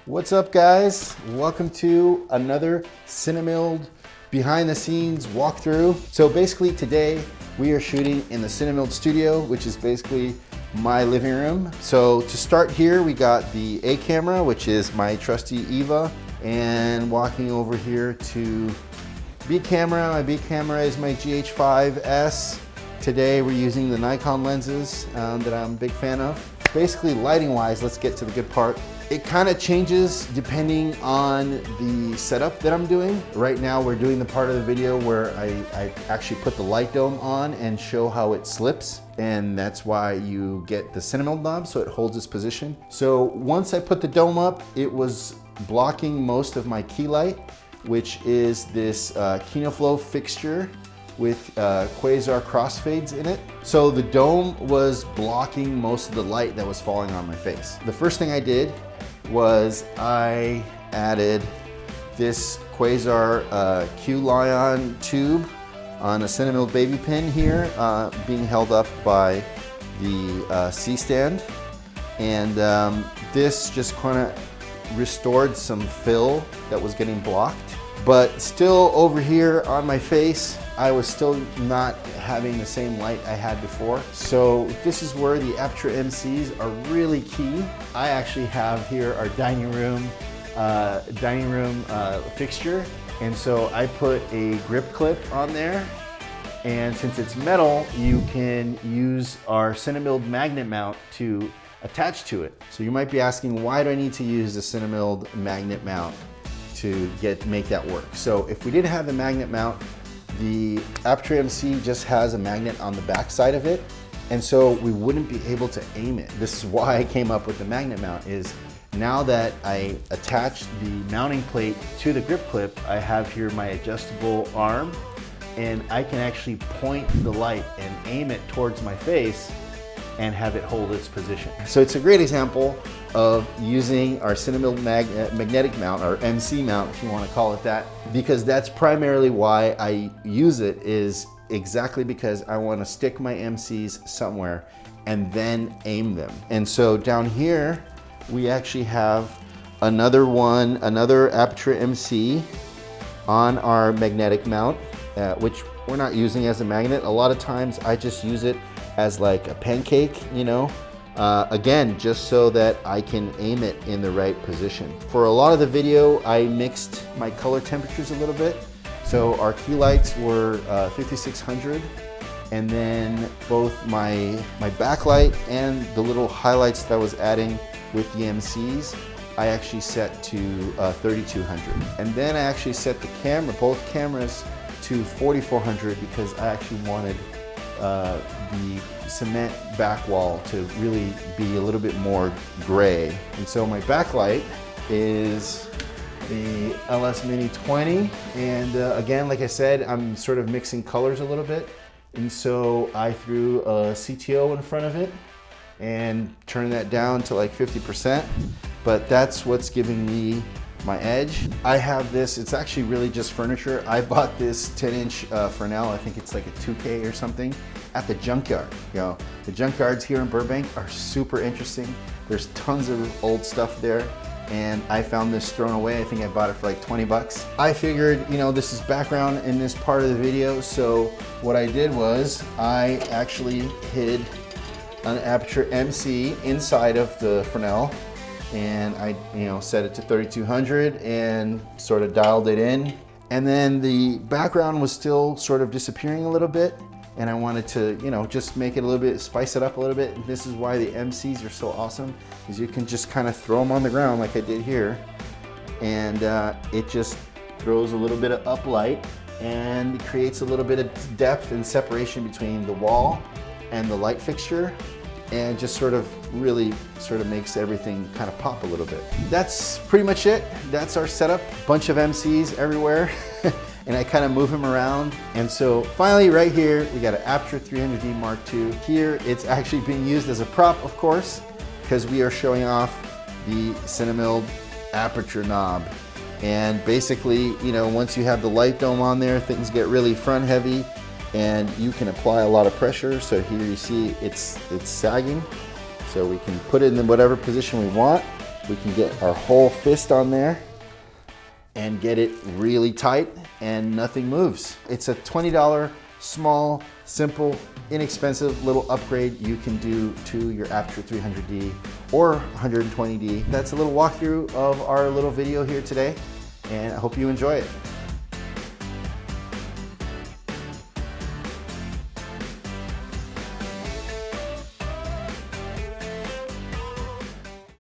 What's up, guys? Welcome to another CineMilled behind the scenes walkthrough. So basically today we are shooting in the CineMilled studio, which is basically my living room. So to start here, we got the A camera, which is my trusty EVA, and walking over here to B camera. My B camera is my GH5s. Today we're using the Nikon lenses that I'm a big fan of. Basically, lighting wise, let's get to the good part. It kind of changes depending on the setup that I'm doing. Right now we're doing the part of the video where I actually put the light dome on and show how it slips, and that's why you get the CineMilled knob, so it holds its position. So once I put the dome up, it was blocking most of my key light, which is this KINO FLOW fixture with Quasar Crossfades in it. So the dome was blocking most of the light that was falling on my face. The first thing I did was I added this Quasar Q-Lion tube on a CineMilled baby pin here, being held up by the C-stand. And this just kind of restored some fill that was getting blocked. But still over here on my face, I was still not having the same light I had before. So this is where the Aputure MCs are really key. I actually have here our dining room fixture. And so I put a grip clip on there. And since it's metal, you can use our CineMilled magnet mount to attach to it. So you might be asking, why do I need to use the CineMilled magnet mount to make that work? So if we didn't have the magnet mount, the Aputure MC just has a magnet on the back side of it, and so we wouldn't be able to aim it. This is why I came up with the magnet mount. Is now that I attached the mounting plate to the grip clip, I have here my adjustable arm, and I can actually point the light and aim it towards my face and have it hold its position. So it's a great example of using our CineMilled magnetic mount, or MC mount if you want to call it that, because that's primarily why I use it, is exactly because I want to stick my MCs somewhere and then aim them. And so down here we actually have another Aputure MC on our magnetic mount, which we're not using as a magnet. A lot of times I just use it as like a pancake, you know, again, just so that I can aim it in the right position. For a lot of the video, I mixed my color temperatures a little bit. So our key lights were 5600, and then both my backlight and the little highlights that I was adding with the MCs, I actually set to 3200. And then I actually set the both cameras to 4400 because I actually wanted the cement back wall to really be a little bit more gray. And so my backlight is the LSmini20, and again, like I said, I'm sort of mixing colors a little bit, and so I threw a CTO in front of it and turned that down to like 50%, but that's what's giving me my edge. I have this, it's actually really just furniture. I bought this 10-inch Frontal, I think it's like a 2K or something, at the junkyard. You know, the junkyards here in Burbank are super interesting. There's tons of old stuff there, and I found this thrown away. I think I bought it for like 20 bucks. I figured, you know, this is background in this part of the video, so what I did was I actually hid an Aputure MC inside of the Frontal, and I, you know, set it to 3200 and sort of dialed it in. And then the background was still sort of disappearing a little bit, and I wanted to, you know, just make it a little bit, spice it up a little bit. And this is why the MCs are so awesome, is you can just kind of throw them on the ground like I did here, and it just throws a little bit of uplight and creates a little bit of depth and separation between the wall and the light fixture, and just sort of really sort of makes everything kind of pop a little bit. That's pretty much it. That's our setup. Bunch of MCs everywhere. And I kind of move them around. And so finally right here, we got an Aputure 300D Mark II. Here, it's actually being used as a prop, of course, because we are showing off the CineMilled Aputure knob. And basically, you know, once you have the light dome on there, things get really front heavy, and you can apply a lot of pressure. So here you see it's sagging. So we can put it in whatever position we want. we can get our whole fist on there and get it really tight and nothing moves. It's a $20 small, simple, inexpensive little upgrade you can do to your Aputure 300D or 120D. That's a little walkthrough of our little video here today, and I hope you enjoy it.